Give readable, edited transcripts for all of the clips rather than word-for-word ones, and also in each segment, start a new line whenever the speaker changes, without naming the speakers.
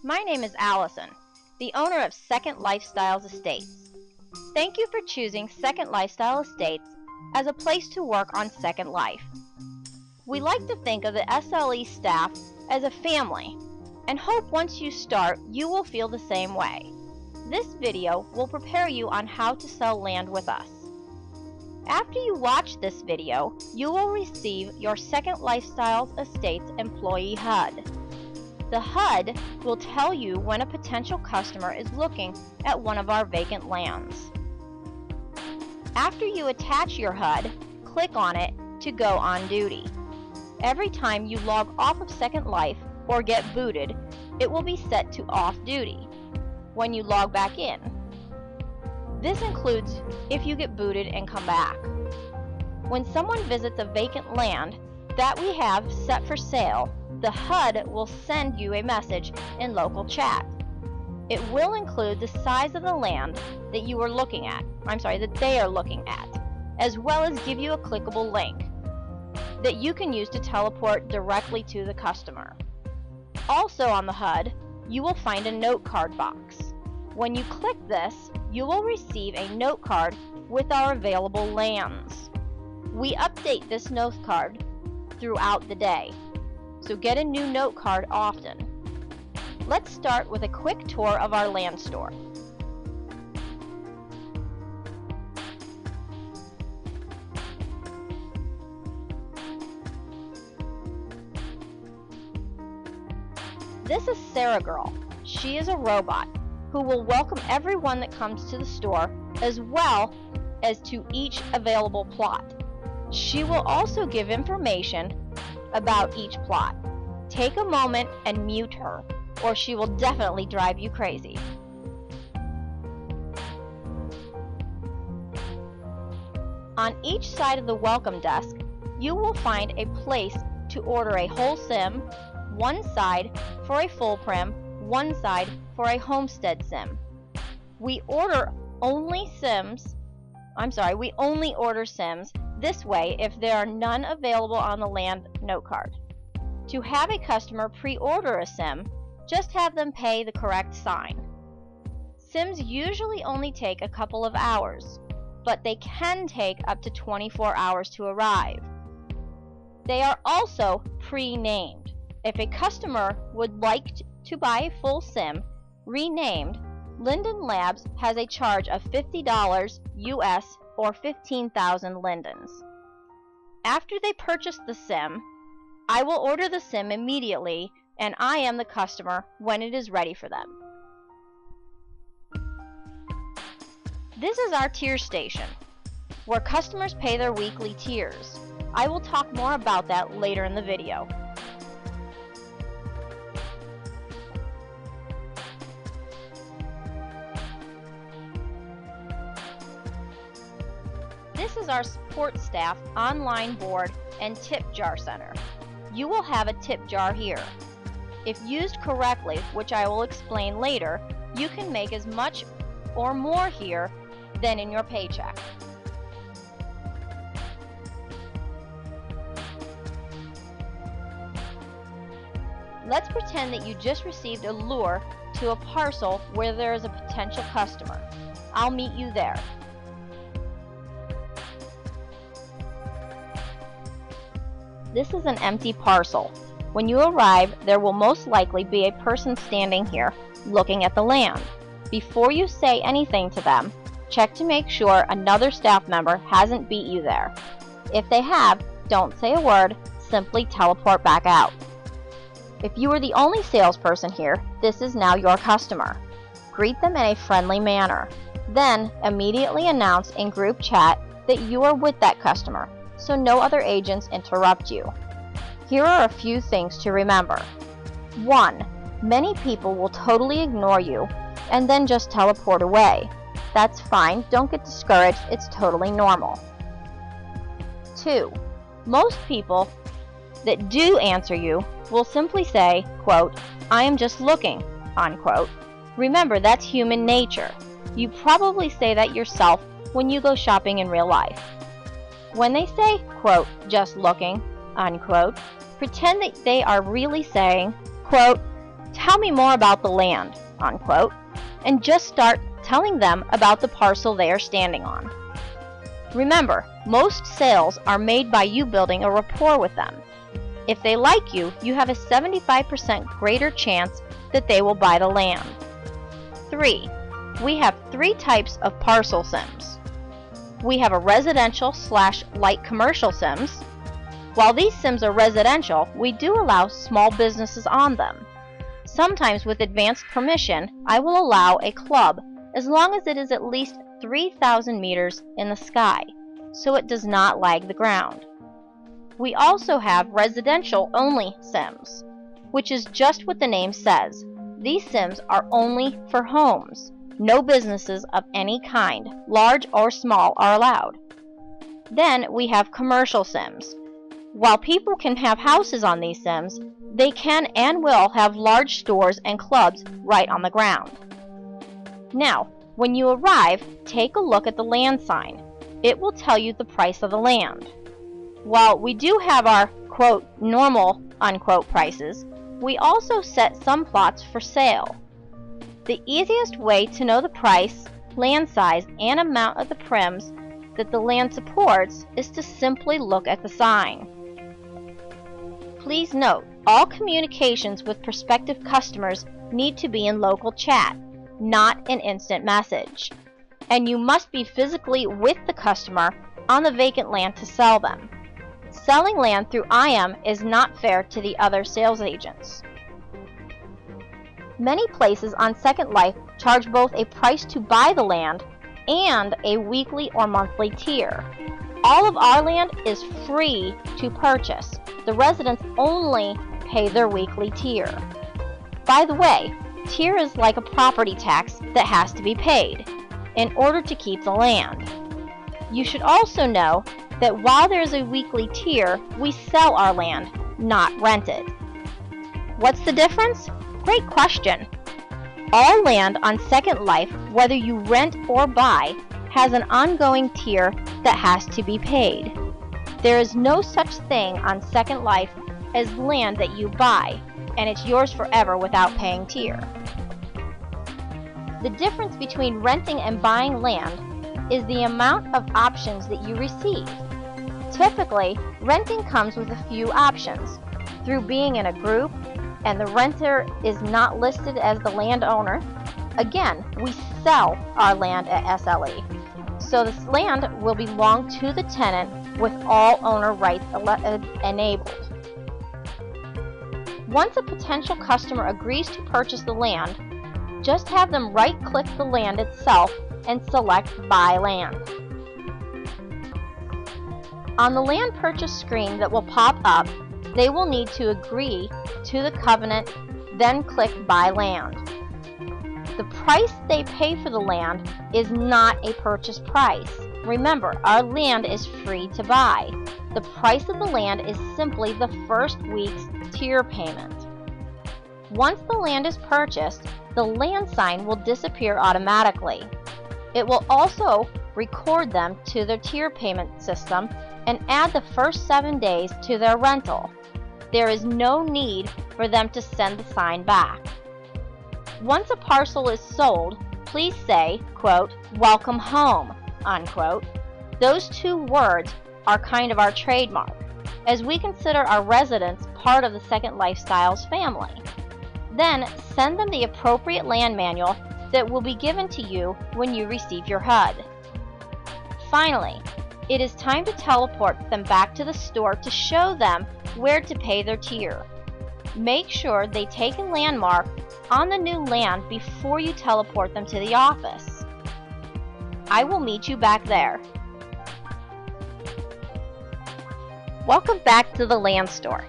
My name is Allison, the owner of Second Lifestyles Estates. Thank you for choosing Second Lifestyle Estates as a place to work on Second Life. We like to think of the SLE staff as a family and hope once you start you will feel the same way. This video will prepare you on how to sell land with us. After you watch this video, you will receive your Second Lifestyles Estates Employee HUD. The HUD will tell you when a potential customer is looking at one of our vacant lands. After you attach your HUD, click on it to go on duty. Every time you log off of Second Life or get booted, it will be set to off duty when you log back in. This includes if you get booted and come back. When someone visits a vacant land that we have set for sale, the HUD will send you a message in local chat. It will include the size of the land that they are looking at, as well as give you a clickable link that you can use to teleport directly to the customer. Also on the HUD, you will find a note card box. When you click this, you will receive a note card with our available lands. We update this note card throughout the day, so get a new note card often. Let's start with a quick tour of our land store. This is Sarah Girl. She is a robot who will welcome everyone that comes to the store as well as to each available plot. She will also give information about each plot. Take a moment and mute her, or she will definitely drive you crazy. On each side of the welcome desk, you will find a place to order a whole sim, one side for a full prim, one side for a homestead sim. We only order sims this way if there are none available on the land note card. To have a customer pre-order a sim, just have them pay the correct sign. Sims usually only take a couple of hours, but they can take up to 24 hours to arrive. They are also pre-named. If a customer would like to buy a full sim renamed, Linden Labs has a charge of $50 US or 15,000 lindens. After they purchase the sim, I will order the sim immediately and I am the customer when it is ready for them. This is our tier station, where customers pay their weekly tiers. I will talk more about that later in the video. This is our support staff online board and tip jar center. You will have a tip jar here. If used correctly, which I will explain later, you can make as much or more here than in your paycheck. Let's pretend that you just received a lure to a parcel where there is a potential customer. I'll meet you there. This is an empty parcel. When you arrive, there will most likely be a person standing here looking at the land. Before you say anything to them, check to make sure another staff member hasn't beat you there. If they have, don't say a word, simply teleport back out. If you are the only salesperson here, this is now your customer. Greet them in a friendly manner. Then, immediately announce in group chat that you are with that customer, so no other agents interrupt you. Here are a few things to remember. 1. Many people will totally ignore you and then just teleport away. That's fine, don't get discouraged, it's totally normal. 2. Most people that do answer you will simply say, quote, "I am just looking," unquote. Remember, that's human nature. You probably say that yourself when you go shopping in real life. When they say, quote, "just looking," unquote, pretend that they are really saying, quote, "Tell me more about the land," unquote, and just start telling them about the parcel they are standing on. Remember, most sales are made by you building a rapport with them. If they like you, you have a 75% greater chance that they will buy the land. 3. We have 3 types of parcel SIMs. We have a residential/light commercial SIMs. While these SIMs are residential, we do allow small businesses on them. Sometimes with advanced permission, I will allow a club as long as it is at least 3,000 meters in the sky, so it does not lag the ground. We also have residential-only SIMs, which is just what the name says. These SIMs are only for homes. No businesses of any kind, large or small, are allowed. Then we have commercial SIMs. While people can have houses on these SIMs, they can and will have large stores and clubs right on the ground. Now, when you arrive, take a look at the land sign. It will tell you the price of the land. While we do have our, quote, normal, unquote, prices, we also set some plots for sale. The easiest way to know the price, land size, and amount of the prims that the land supports is to simply look at the sign. Please note, all communications with prospective customers need to be in local chat, not an instant message. And you must be physically with the customer on the vacant land to sell them. Selling land through IM is not fair to the other sales agents. Many places on Second Life charge both a price to buy the land and a weekly or monthly tier. All of our land is free to purchase. The residents only pay their weekly tier. By the way, tier is like a property tax that has to be paid in order to keep the land. You should also know that while there is a weekly tier, we sell our land, not rent it. What's the difference? Great question. All land on Second Life, whether you rent or buy, has an ongoing tier that has to be paid. There is no such thing on Second Life as land that you buy, and it's yours forever without paying tier. The difference between renting and buying land is the amount of options that you receive. Typically, renting comes with a few options. Through being in a group, and the renter is not listed as the landowner, again, we sell our land at SLE. So this land will belong to the tenant with all owner rights enabled. Once a potential customer agrees to purchase the land, just have them right-click the land itself and select Buy Land. On the land purchase screen that will pop up, they will need to agree to the covenant, then click Buy Land. The price they pay for the land is not a purchase price. Remember, our land is free to buy. The price of the land is simply the first week's tier payment. Once the land is purchased, the land sign will disappear automatically. It will also record them to their tier payment system and add the first 7 days to their rental. There is no need for them to send the sign back. Once a parcel is sold, please say, quote, "Welcome home," unquote. Those 2 words are kind of our trademark, as we consider our residents part of the Second Lifestyles family. Then send them the appropriate land manual that will be given to you when you receive your HUD. Finally, it is time to teleport them back to the store to show them where to pay their tier. Make sure they take a landmark on the new land before you teleport them to the office. I will meet you back there. Welcome back to the land store.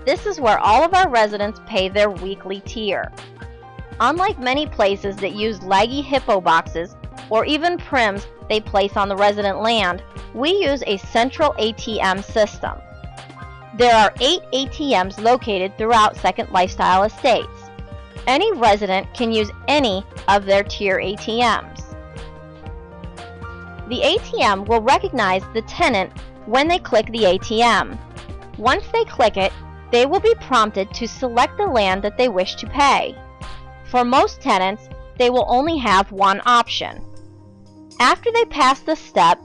This is where all of our residents pay their weekly tier. Unlike many places that use laggy hippo boxes or even prims they place on the resident land, we use a central ATM system. There are 8 ATMs located throughout Second Lifestyle Estates. Any resident can use any of their tier ATMs. The ATM will recognize the tenant when they click the ATM. Once they click it, they will be prompted to select the land that they wish to pay. For most tenants, they will only have one option. After they pass this step,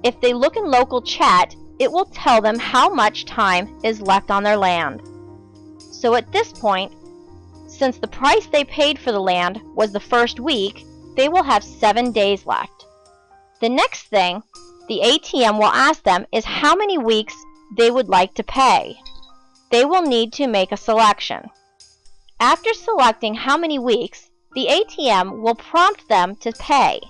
if they look in local chat, it will tell them how much time is left on their land. So at this point, since the price they paid for the land was the first week, they will have 7 days left. The next thing the ATM will ask them is how many weeks they would like to pay. They will need to make a selection. After selecting how many weeks, the ATM will prompt them to pay.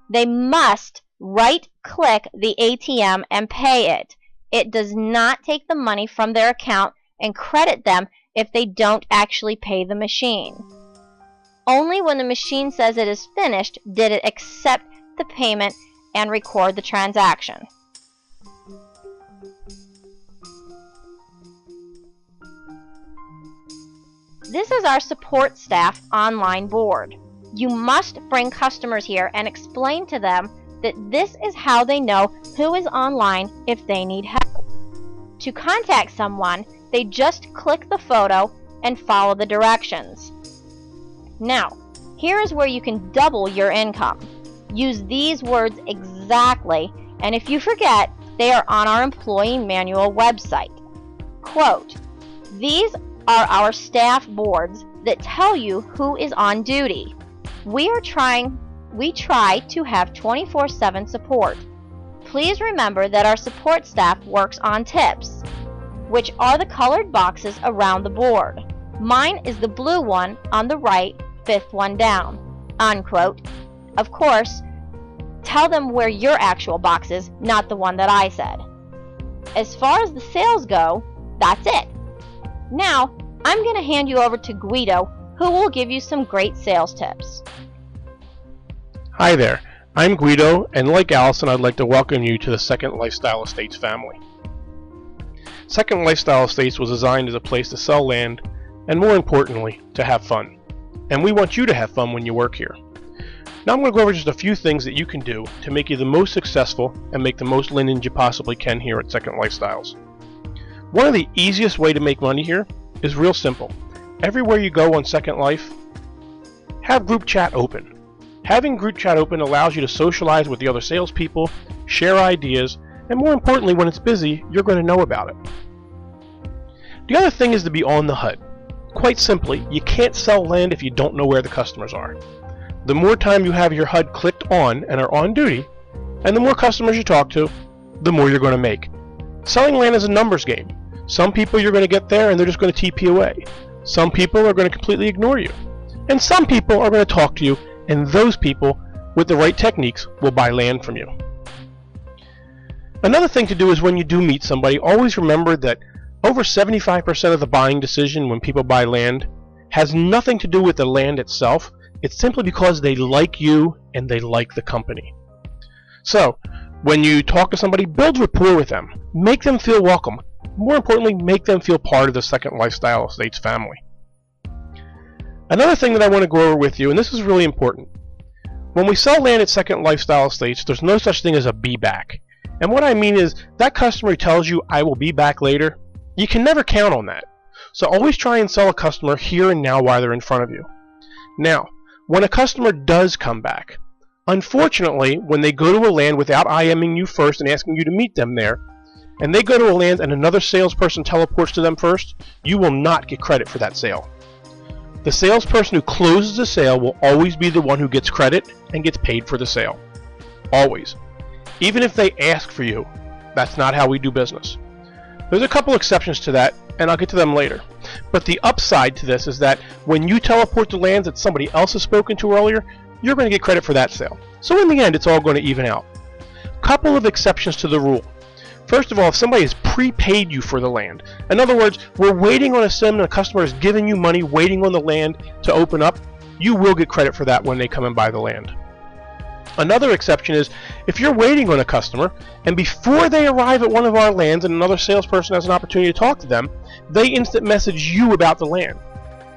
They must right-click the ATM and pay it. It does not take the money from their account and credit them if they don't actually pay the machine. Only when the machine says it is finished did it accept the payment and record the transaction. This is our support staff online board. You must bring customers here and explain to them that this is how they know who is online if they need help. To contact someone, they just click the photo and follow the directions. Now, here is where you can double your income. Use these words exactly, and if you forget, they are on our employee manual website. Quote, "These are our staff boards that tell you who is on duty. We try to have 24/7 support. Please remember that our support staff works on tips, which are the colored boxes around the board. Mine is the blue one on the right, 5th one down." Unquote. Of course, tell them where your actual box is, not the one that I said. As far as the sales go, that's it. Now, I'm going to hand you over to Guido, who will give you some great sales tips.
Hi there, I'm Guido, and like Allison, I'd like to welcome you to the Second Lifestyle Estates family. Second Lifestyle Estates was designed as a place to sell land, and more importantly, to have fun. And we want you to have fun when you work here. Now I'm going to go over just a few things that you can do to make you the most successful and make the most lindens you possibly can here at Second Lifestyles. One of the easiest way to make money here is real simple. Everywhere you go on Second Life, have group chat open. Having group chat open allows you to socialize with the other salespeople, share ideas, and more importantly, when it's busy, you're going to know about it. The other thing is to be on the HUD. Quite simply, you can't sell land if you don't know where the customers are. The more time you have your HUD clicked on and are on duty, and the more customers you talk to, the more you're going to make. Selling land is a numbers game. Some people you're going to get there and they're just going to TP away. Some people are going to completely ignore you. And some people are going to talk to you, and those people, with the right techniques, will buy land from you. Another thing to do is when you do meet somebody, always remember that over 75% of the buying decision when people buy land has nothing to do with the land itself. It's simply because they like you and they like the company. So, when you talk to somebody, build rapport with them. Make them feel welcome. More importantly, make them feel part of the Second Lifestyle Estates family. Another thing that I want to go over with you, and this is really important. When we sell land at Second Lifestyle Estates, there's no such thing as a be back. And what I mean is, that customer who tells you, "I will be back later," you can never count on that. So always try and sell a customer here and now while they're in front of you. Now, when a customer does come back, unfortunately, when they go to a land without IMing you first and asking you to meet them there, and they go to a land and another salesperson teleports to them first, you will not get credit for that sale. The salesperson who closes the sale will always be the one who gets credit and gets paid for the sale. Always. Even if they ask for you, that's not how we do business. There's a couple exceptions to that, and I'll get to them later. But the upside to this is that when you teleport to lands that somebody else has spoken to earlier, you're going to get credit for that sale. So in the end, it's all going to even out. Couple of exceptions to the rule. First of all, if somebody has prepaid you for the land, in other words, we're waiting on a sim and a customer is giving you money, waiting on the land to open up, you will get credit for that when they come and buy the land. Another exception is if you're waiting on a customer and before they arrive at one of our lands and another salesperson has an opportunity to talk to them, they instant message you about the land.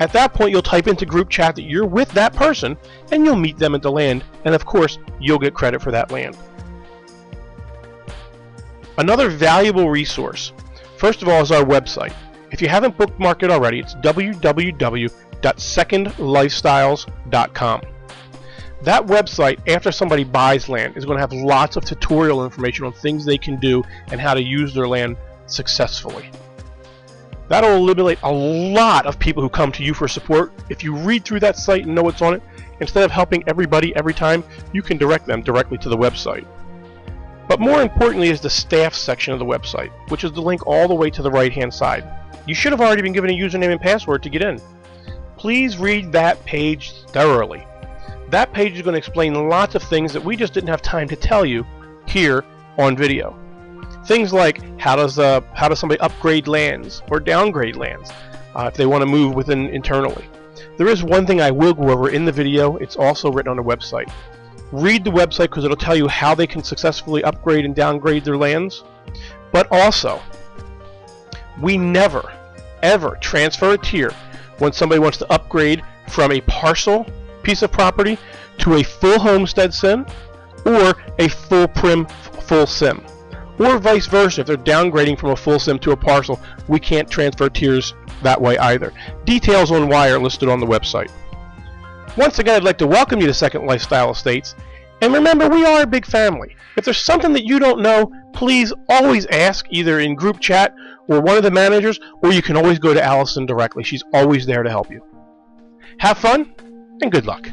At that point, you'll type into group chat that you're with that person and you'll meet them at the land, and of course, you'll get credit for that land. Another valuable resource, first of all, is our website. If you haven't bookmarked it already, it's www.secondlifestyles.com. That website, after somebody buys land, is going to have lots of tutorial information on things they can do and how to use their land successfully. That'll eliminate a lot of people who come to you for support. If you read through that site and know what's on it, instead of helping everybody every time, you can direct them directly to the website. But more importantly is the staff section of the website, which is the link all the way to the right-hand side. You should have already been given a username and password to get in. Please read that page thoroughly. That page is going to explain lots of things that we just didn't have time to tell you here on video. Things like how does somebody upgrade lands or downgrade lands if they want to move within internally. There is one thing I will go over in the video. It's also written on the website. Read the website because it'll tell you how they can successfully upgrade and downgrade their lands. But also, we never, ever transfer a tier when somebody wants to upgrade from a parcel piece of property to a full homestead sim or a full prim full sim. Or vice versa, if they're downgrading from a full sim to a parcel, we can't transfer tiers that way either. Details on why are listed on the website. Once again, I'd like to welcome you to Second Lifestyle Estates. And remember, we are a big family. If there's something that you don't know, please always ask either in group chat or one of the managers, or you can always go to Allison directly. She's always there to help you. Have fun and good luck.